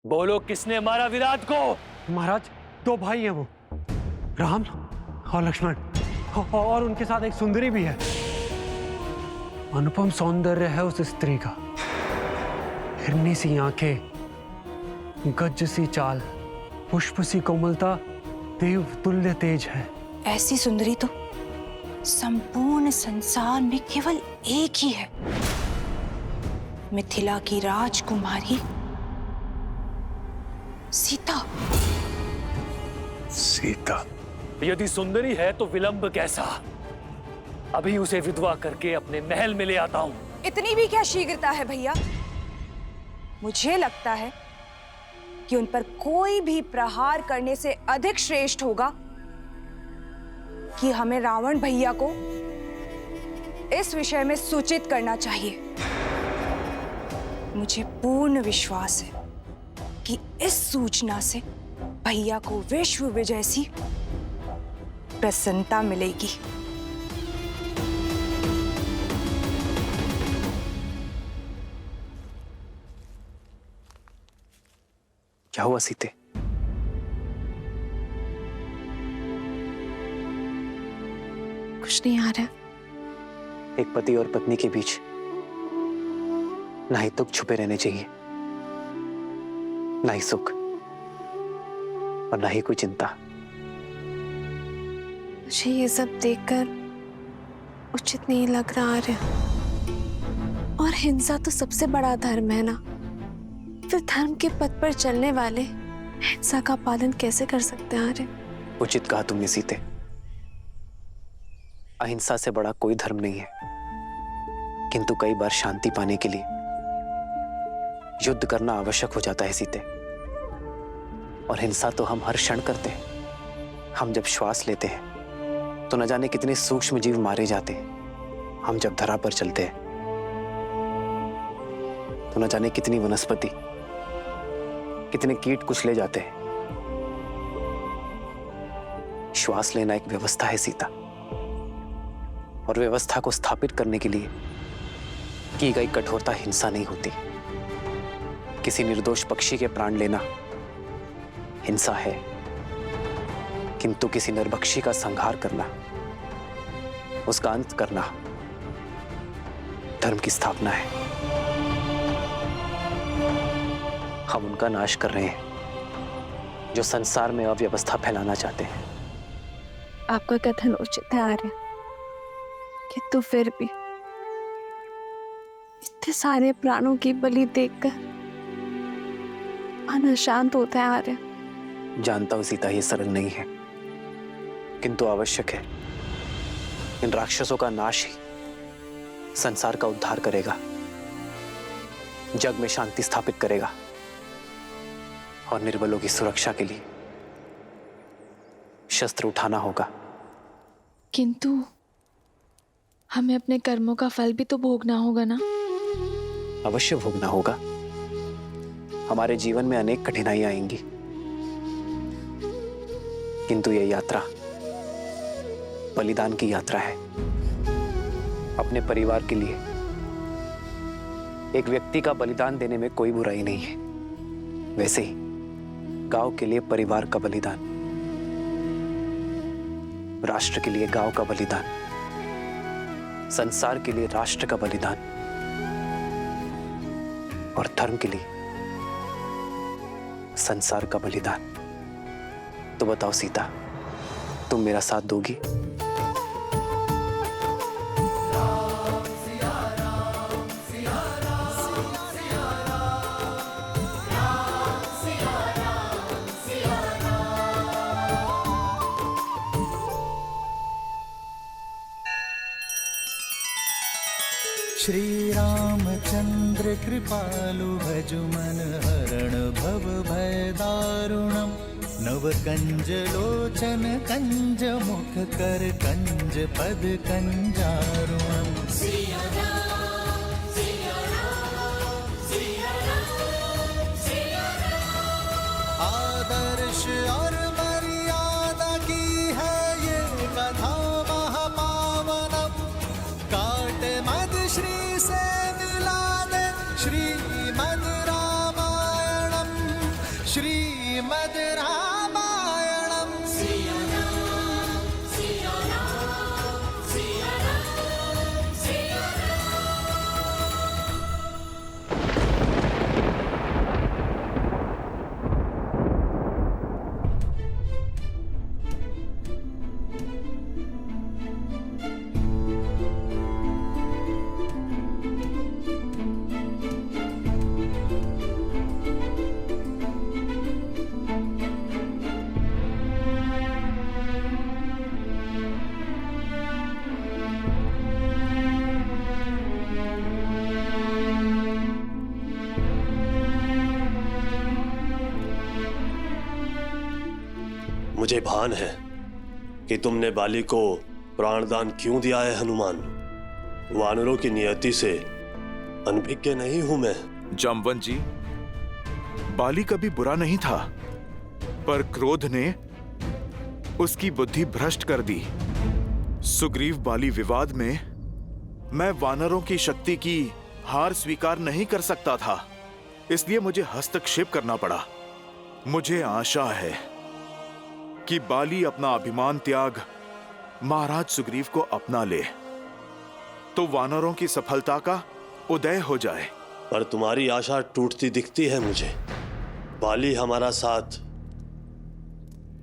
बोलो, किसने मारा विराट को? महाराज, दो भाई हैं वो, राम और लक्ष्मण, और उनके साथ एक सुंदरी भी है। अनुपम सौंदर्य है उस स्त्री का, हिरनी सी आंखें, गज सी चाल, पुष्प सी कोमलता, देव तुल्य तेज है। ऐसी सुंदरी तो संपूर्ण संसार में केवल एक ही है, मिथिला की राजकुमारी सीता। सीता? यदि सुंदरी है तो विलंब कैसा? अभी उसे विधवा करके अपने महल में ले आता हूं। इतनी भी क्या शीघ्रता है भैया? मुझे लगता है कि उन पर कोई भी प्रहार करने से अधिक श्रेष्ठ होगा कि हमें रावण भैया को इस विषय में सूचित करना चाहिए। मुझे पूर्ण विश्वास है कि इस सूचना से भैया को विश्व विजय सी प्रसन्नता मिलेगी। क्या हुआ सीते? कुछ नहीं आ रहा। एक पति और पत्नी के बीच ना ही दुख छुपे रहने चाहिए, ना ही सुख, और ना ही कोई चिंता। मुझे ये सब देखकर उचित नहीं लग रहा है। और हिंसा तो सबसे बड़ा धर्म है ना, फिर धर्म के पथ पर चलने वाले हिंसा का पालन कैसे कर सकते हैं? आर्य, उचित कहा तुमने सीते। अहिंसा से बड़ा कोई धर्म नहीं है, किंतु कई बार शांति पाने के लिए युद्ध करना आवश्यक हो जाता है सीते। और हिंसा तो हम हर क्षण करते हैं। हम जब श्वास लेते हैं तो न जाने कितने सूक्ष्म जीव मारे जाते हैं। हम जब धरा पर चलते हैं तो न जाने कितनी वनस्पति, कितने कीट कुचले जाते हैं। श्वास लेना एक व्यवस्था है सीता, और व्यवस्था को स्थापित करने के लिए की गई कठोरता हिंसा नहीं होती। किसी निर्दोष पक्षी के प्राण लेना हिंसा है, किंतु किसी निर्भक्षी का संहार करना, उसका अंत करना धर्म की स्थापना है। हम उनका नाश कर रहे हैं जो संसार में अव्यवस्था फैलाना चाहते हैं। आपका कथन उचित है आर्य, किंतु फिर भी इतने सारे प्राणों की बलि देखकर मन अशांत होता है आर्य। जानता हूं सीता, ये सरल नहीं है, किंतु आवश्यक है। इन राक्षसों का नाश ही संसार का उद्धार करेगा, जग में शांति स्थापित करेगा, और निर्बलों की सुरक्षा के लिए शस्त्र उठाना होगा। किंतु हमें अपने कर्मों का फल भी तो भोगना होगा ना? अवश्य भोगना होगा। हमारे जीवन में अनेक कठिनाइयां आएंगी, किंतु यह यात्रा बलिदान की यात्रा है। अपने परिवार के लिए एक व्यक्ति का बलिदान देने में कोई बुराई नहीं है। वैसे ही गांव के लिए परिवार का बलिदान, राष्ट्र के लिए गांव का बलिदान, संसार के लिए राष्ट्र का बलिदान, और धर्म के लिए संसार का बलिदान। तो बताओ सीता, तुम मेरा साथ दोगी? श्री रामचंद्र कृपालु भजु मन हरण भव भय दारुणम। नव कंज लोचन कंज मुख कर कंज पद कंजारुणम। आदर्श और मर्यादा की है ये कथा महापावनम। काट मद श्री से मिला दे श्रीमद् रामायणम। मधुरामायणम् मुझे भान है कि तुमने बाली को प्राणदान क्यों दिया है हनुमान। वानरों की नियति से अनभिज्ञ नहीं हूं मैं। जामवंत जी, बाली कभी बुरा नहीं था, पर क्रोध ने उसकी बुद्धि भ्रष्ट कर दी। सुग्रीव बाली विवाद में मैं वानरों की शक्ति की हार स्वीकार नहीं कर सकता था, इसलिए मुझे हस्तक्षेप करना पड़ा। मुझे आशा है कि बाली अपना अभिमान त्याग महाराज सुग्रीव को अपना ले तो वानरों की सफलता का उदय हो जाए। पर तुम्हारी आशा टूटती दिखती है मुझे। बाली हमारा साथ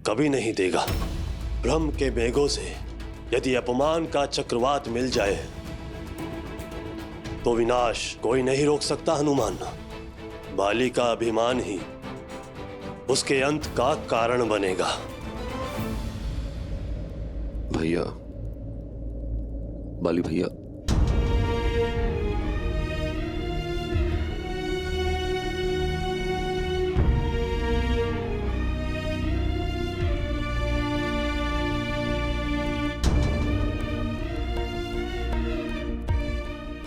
कभी नहीं देगा। ब्रह्म के मेघों से यदि अपमान का चक्रवात मिल जाए तो विनाश कोई नहीं रोक सकता हनुमान। बाली का अभिमान ही उसके अंत का कारण बनेगा। भैया, बाली भैया,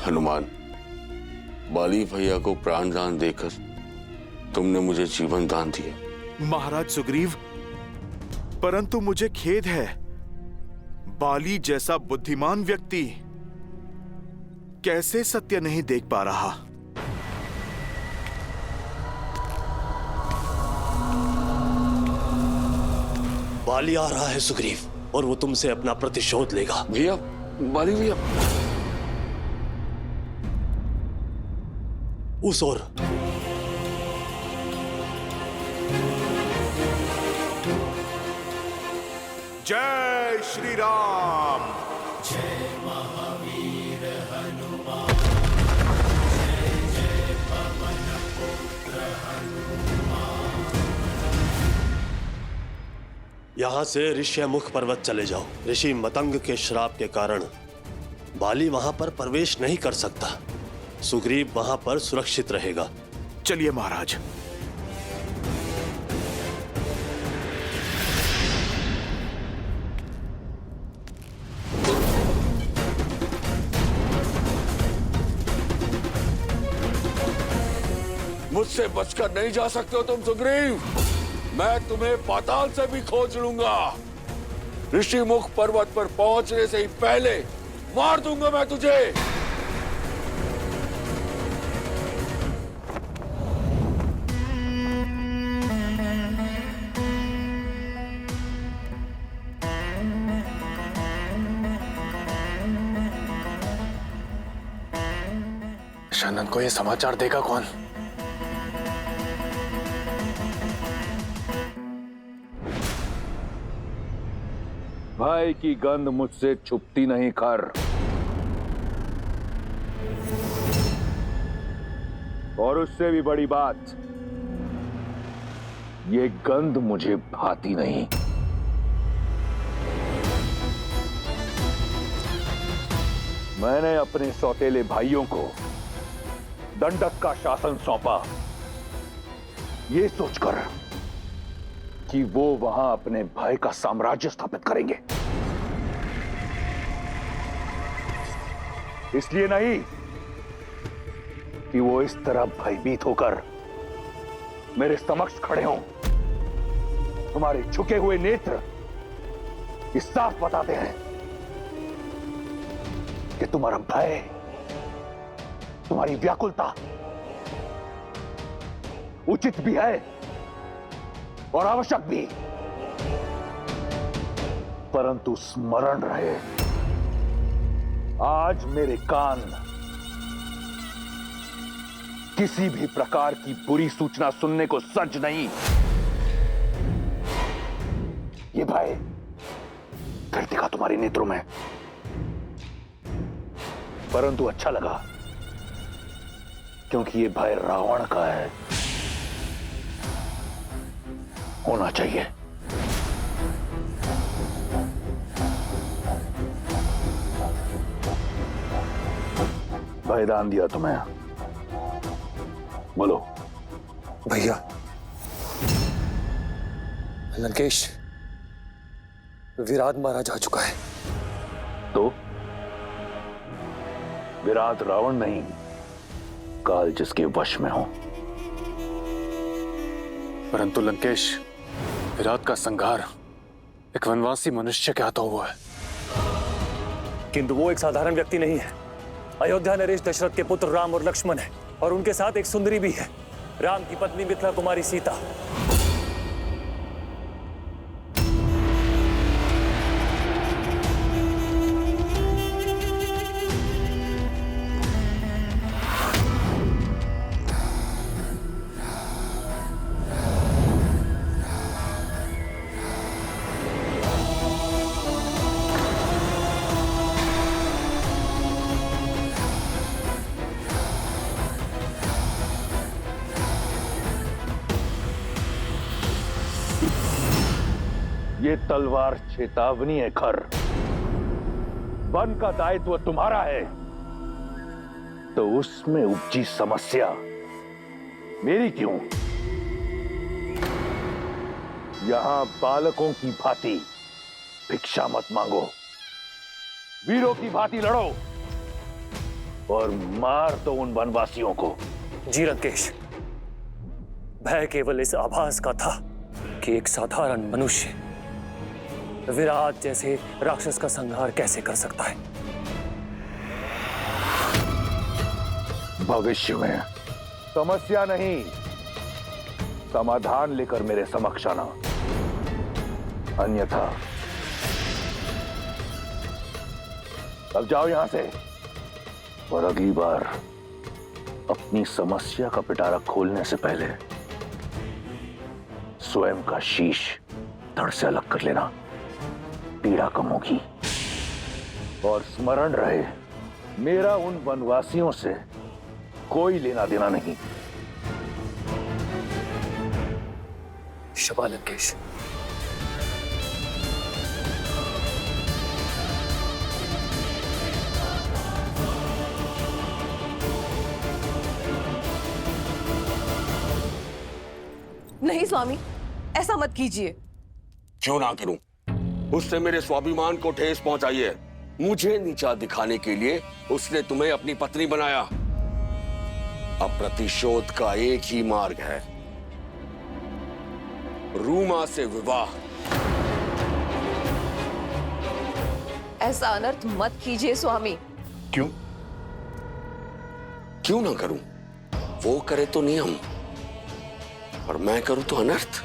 हनुमान, बाली भैया को प्राण दान देकर तुमने मुझे जीवन दान दिया। महाराज सुग्रीव, परंतु मुझे खेद है, बाली जैसा बुद्धिमान व्यक्ति कैसे सत्य नहीं देख पा रहा। बाली आ रहा है सुग्रीव, और वो तुमसे अपना प्रतिशोध लेगा। भैया, बाली भैया, उस ओर जय श्री राम। जय महावीर हनुमान। यहां से ऋष्यमुख पर्वत चले जाओ। ऋषि मतंग के श्राप के कारण बाली वहां पर प्रवेश नहीं कर सकता। सुग्रीव वहां पर सुरक्षित रहेगा। चलिए महाराज। मुझसे बचकर नहीं जा सकते हो तुम सुग्रीव। मैं तुम्हें पाताल से भी खोज लूंगा। ऋषिमुख पर्वत पर पहुंचने से ही पहले मार दूंगा मैं तुझे। शनन को ये समाचार देगा कौन? भाई की गंध मुझसे छुपती नहीं कर। और उससे भी बड़ी बात, ये गंध मुझे भाती नहीं। मैंने अपने सौतेले भाइयों को दंडक का शासन सौंपा, ये सोचकर कि वो वहां अपने भाई का साम्राज्य स्थापित करेंगे। इसलिए नहीं कि वो इस तरह भयभीत होकर मेरे समक्ष खड़े हों। तुम्हारे झुके हुए नेत्र इस साफ बताते हैं कि तुम्हारा भय, तुम्हारी व्याकुलता उचित भी है और आवश्यक भी, परंतु स्मरण रहे, आज मेरे कान किसी भी प्रकार की बुरी सूचना सुनने को सज्ज नहीं। ये भय फिर दिखा तुम्हारे नेत्रों में, परंतु अच्छा लगा, क्योंकि ये भय रावण का है, होना चाहिए। भय दान दिया तुम्हें, बोलो। भैया, लंकेश विराट मारा जा चुका है। तो विराट रावण नहीं, काल जिसके वश में हो। परंतु लंकेश, विराट का संहार एक वनवासी मनुष्य के हाथों हुआ है, किंतु वो एक साधारण व्यक्ति नहीं है। अयोध्या नरेश दशरथ के पुत्र राम और लक्ष्मण है, और उनके साथ एक सुंदरी भी है, राम की पत्नी मिथिला कुमारी सीता। ये तलवार चेतावनी है खर, वन का दायित्व तुम्हारा है, तो उसमें उपजी समस्या मेरी क्यों? यहां बालकों की भांति भिक्षा मत मांगो, वीरों की भांति लड़ो और मार दो उन वनवासियों को। जी लंकेश, भय केवल इस आभास का था कि एक साधारण मनुष्य विराट जैसे राक्षस का संहार कैसे कर सकता है। भविष्य में समस्या नहीं, समाधान लेकर मेरे समक्ष आना, अन्यथा अब जाओ यहां से, और अगली बार अपनी समस्या का पिटारा खोलने से पहले स्वयं का शीश धड़ से अलग कर लेना, पीड़ा कम होगी। और स्मरण रहे, मेरा उन वनवासियों से कोई लेना देना नहीं। शबा लंकेश। नहीं स्वामी, ऐसा मत कीजिए। क्यों ना करूं? उसने मेरे स्वाभिमान को ठेस पहुंचाई है। मुझे नीचा दिखाने के लिए उसने तुम्हें अपनी पत्नी बनाया। अब प्रतिशोध का एक ही मार्ग है, रूमा से विवाह। ऐसा अनर्थ मत कीजिए स्वामी। क्यों? क्यों ना करूं? वो करे तो नियम, और मैं करूं तो अनर्थ।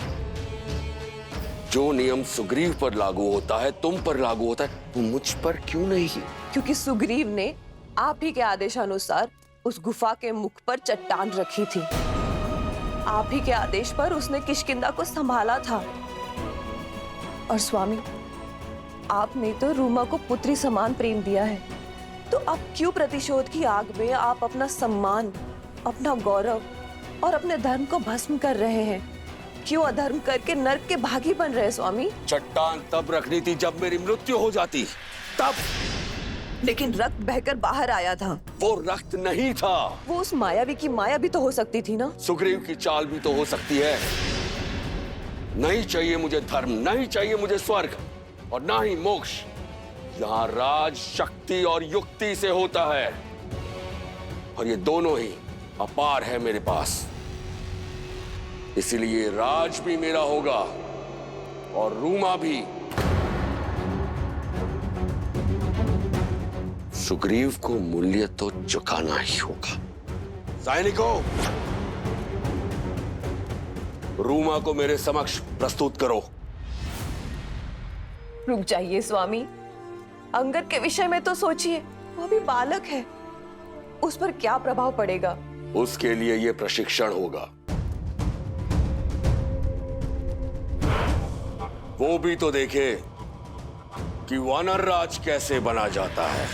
जो नियम सुग्रीव पर लागू होता है, तुम पर लागू होता है, वो मुझ पर क्यों नहीं? क्योंकि सुग्रीव ने आप ही के आदेशानुसार उस गुफा के मुख पर चट्टान रखी थी। आप ही के आदेश पर उसने किष्किंधा को संभाला था। और स्वामी, आपने तो रूमा को पुत्री समान प्रेम दिया है, तो अब क्यों प्रतिशोध की आग में आप अपना सम्मान, अपना गौरव और अपने धर्म को भस्म कर रहे हैं? क्यों अधर्म करके नर्क के भागी बन रहे स्वामी? चट्टान तब रखनी थी जब मेरी मृत्यु हो जाती, तब। लेकिन रक्त बहकर बाहर आया था। वो रक्त नहीं था। वो उस मायावी की माया भी तो हो सकती थी ना। सुग्रीव की चाल भी तो हो सकती है। नहीं चाहिए मुझे धर्म, नहीं चाहिए मुझे स्वर्ग, और ना ही मोक्ष। यहाँ राज शक्ति और युक्ति से होता है, और ये दोनों ही अपार है मेरे पास। इसीलिए राज भी मेरा होगा और रूमा भी। सुग्रीव को मूल्य तो चुकाना ही होगा। सैनिकों, रूमा को मेरे समक्ष प्रस्तुत करो। रुक जाइए स्वामी, अंगद के विषय में तो सोचिए, वो अभी बालक है, उस पर क्या प्रभाव पड़ेगा? उसके लिए यह प्रशिक्षण होगा। वो भी तो देखे कि वानर राज कैसे बना जाता है।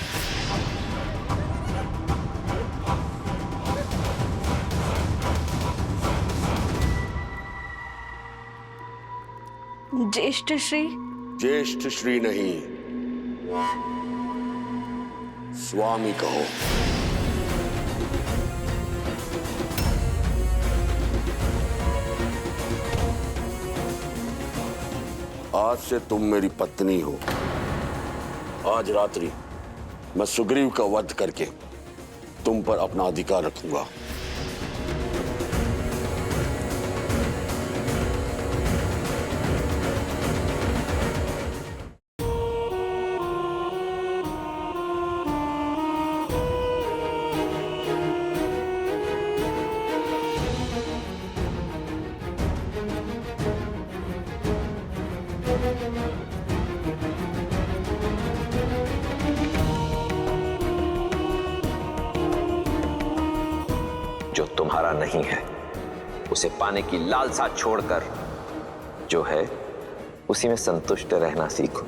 ज्येष्ठ श्री। ज्येष्ठ श्री नहीं, स्वामी कहो। आज से तुम मेरी पत्नी हो। आज रात्रि मैं सुग्रीव का वध करके तुम पर अपना अधिकार रखूंगा। जो तुम्हारा नहीं है उसे पाने की लालसा छोड़कर जो है उसी में संतुष्ट रहना सीखो।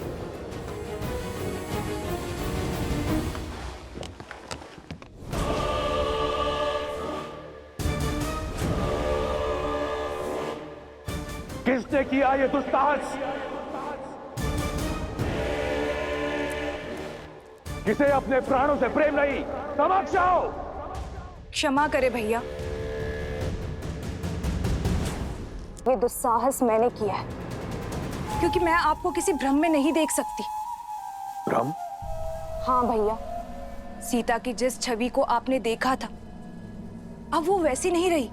किसने किया ये दुस्साहस? किसे अपने प्राणों से प्रेम नहीं? समक्ष आओ। क्षमा करे भैया, ये दुस्साहस मैंने किया है क्योंकि मैं आपको किसी भ्रम में नहीं देख सकती। भ्रम? हाँ भैया, सीता की जिस छवि को आपने देखा था अब वो वैसी नहीं रही।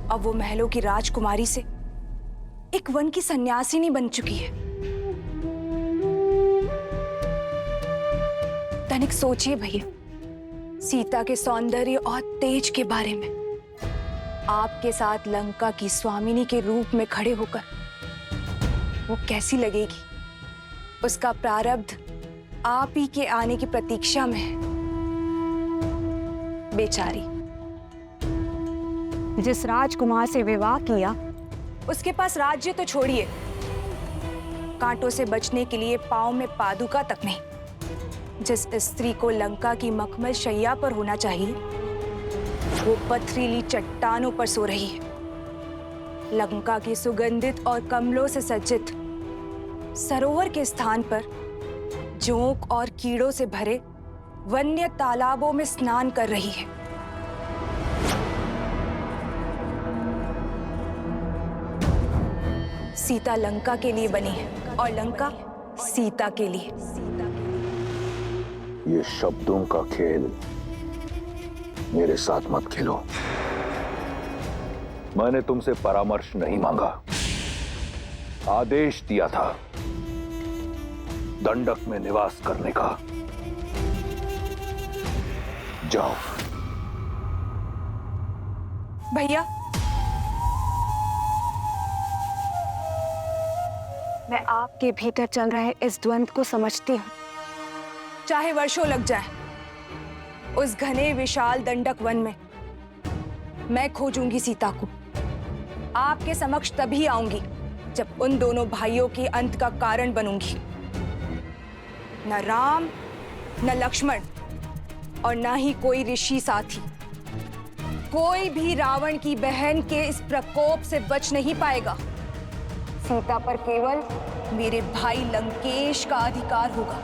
अब वो महलों की राजकुमारी से एक वन की सन्यासिनी बन चुकी है। तनिक सोचिए भैया, सीता के सौंदर्य और तेज के बारे में। आपके साथ लंका की स्वामिनी के रूप में खड़े होकर वो कैसी लगेगी? उसका प्रारब्ध आप ही के आने की प्रतीक्षा में है। बेचारी, जिस राजकुमार से विवाह किया उसके पास राज्य तो छोड़िए, कांटों से बचने के लिए पांव में पादुका तक नहीं। जिस स्त्री को लंका की मखमल शैया पर होना चाहिए वो पथरीली चट्टानों पर सो रही है। लंका की सुगंधित और कमलों से सज्जित सरोवर के स्थान पर जोंक और कीड़ों से भरे वन्य तालाबों में स्नान कर रही है। सीता लंका के लिए बनी है और लंका सीता के लिए। ये शब्दों का खेल मेरे साथ मत खेलो। मैंने तुमसे परामर्श नहीं मांगा, आदेश दिया था दंडक में निवास करने का। जाओ। भैया, मैं आपके भीतर चल रहे इस द्वंद्व को समझती हूँ। चाहे वर्षों लग जाए, उस घने विशाल दंडक वन में मैं खोजूंगी सीता को। आपके समक्ष तभी आऊंगी जब उन दोनों भाइयों के अंत का कारण बनूंगी। न राम, न लक्ष्मण और न ही कोई ऋषि साथी, कोई भी रावण की बहन के इस प्रकोप से बच नहीं पाएगा। सीता पर केवल मेरे भाई लंकेश का अधिकार होगा।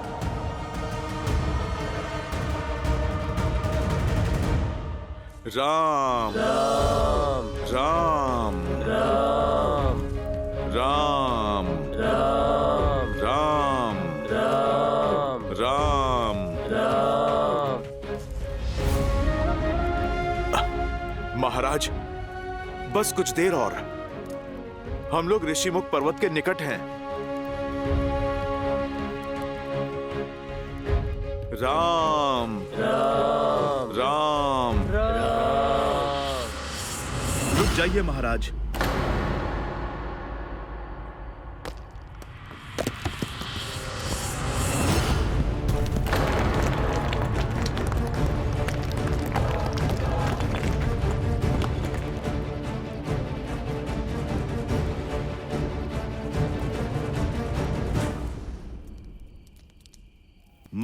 राम राम राम राम राम राम राम राम राम। महाराज, बस कुछ देर और, हम लोग ऋषिमुख पर्वत के निकट हैं। राम राम राम। रुक जाइए महाराज,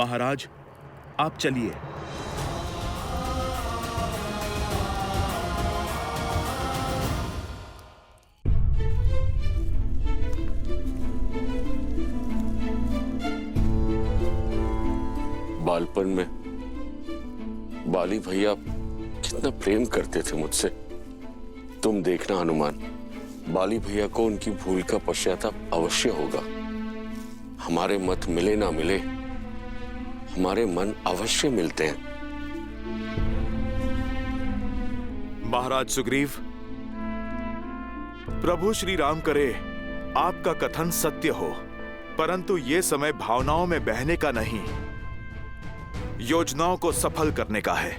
महाराज, आप चलिए। बालपन में बाली भैया कितना प्रेम करते थे मुझसे। तुम देखना हनुमान, बाली भैया को उनकी भूल का पश्चाताप अवश्य होगा। हमारे मत मिले ना मिले, हमारे मन अवश्य मिलते हैं। महाराज सुग्रीव, प्रभु श्री राम करे आपका कथन सत्य हो, परंतु ये समय भावनाओं में बहने का नहीं, योजनाओं को सफल करने का है।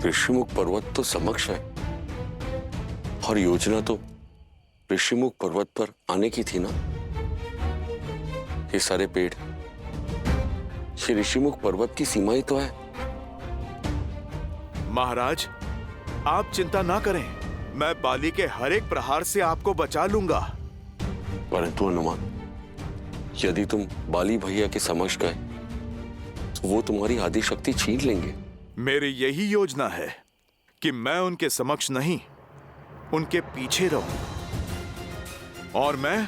ऋषिमुख पर्वत तो समक्ष है और योजना तो ऋषिमुख पर्वत पर आने की थी ना। ये सारे पेड़, ये ऋषिमुख पर्वत की सीमा ही तो है। महाराज, आप चिंता ना करें, मैं बाली के हर एक प्रहार से आपको बचा लूंगा। परंतु हनुमान, यदि तुम बाली भैया के समक्ष गए तो वो तुम्हारी आदि शक्ति छीन लेंगे। मेरी यही योजना है कि मैं उनके समक्ष नहीं, उनके पीछे रहूं और मैं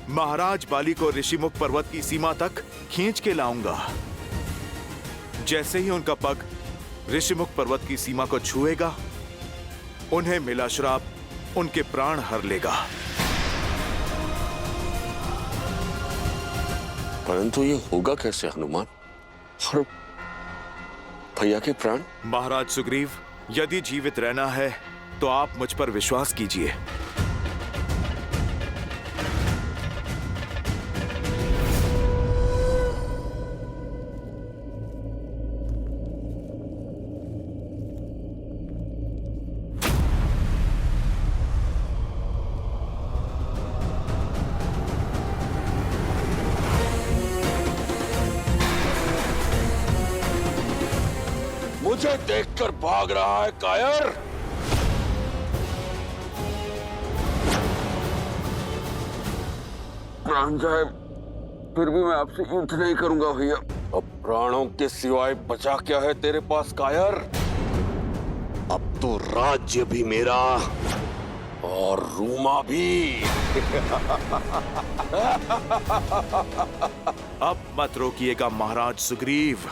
महाराज बाली को ऋषिमुख पर्वत की सीमा तक खींच के लाऊंगा। जैसे ही उनका पग ऋषिमुख पर्वत की सीमा को छुएगा, उन्हें मिला श्राप उनके प्राण हर लेगा। परंतु ये होगा कैसे हनुमान? और भैया के प्राण? महाराज सुग्रीव, यदि जीवित रहना है तो आप मुझ पर विश्वास कीजिए। मुझे देखकर भाग रहा है कायर? प्राण जाए फिर भी मैं आपसे युद्ध नहीं करूंगा भैया। अब प्राणों के सिवाय बचा क्या है तेरे पास कायर? अब तो राज्य भी मेरा और रूमा भी। अब मत रोकिएगा महाराज सुग्रीव।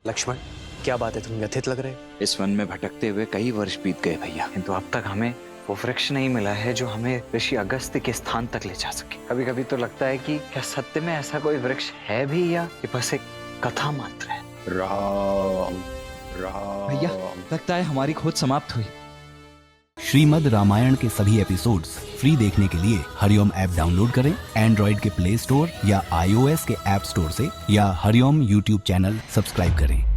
लक्ष्मण, क्या बात है, तुम व्यथित लग रहे हो? इस वन में भटकते हुए कई वर्ष बीत गए भैया, किंतु अब तक हमें वो वृक्ष नहीं मिला है जो हमें ऋषि अगस्त्य के स्थान तक ले जा सके। कभी कभी तो लगता है कि क्या सत्य में ऐसा कोई वृक्ष है भी या ये बस एक कथा मात्र है। राम राम। भैया, लगता है हमारी खोज समाप्त हुई। श्रीमद् रामायण के सभी एपिसोड्स फ्री देखने के लिए हरिओम ऐप डाउनलोड करें एंड्रॉइड के प्ले स्टोर या iOS के ऐप स्टोर से, या हरिओम यूट्यूब चैनल सब्सक्राइब करें।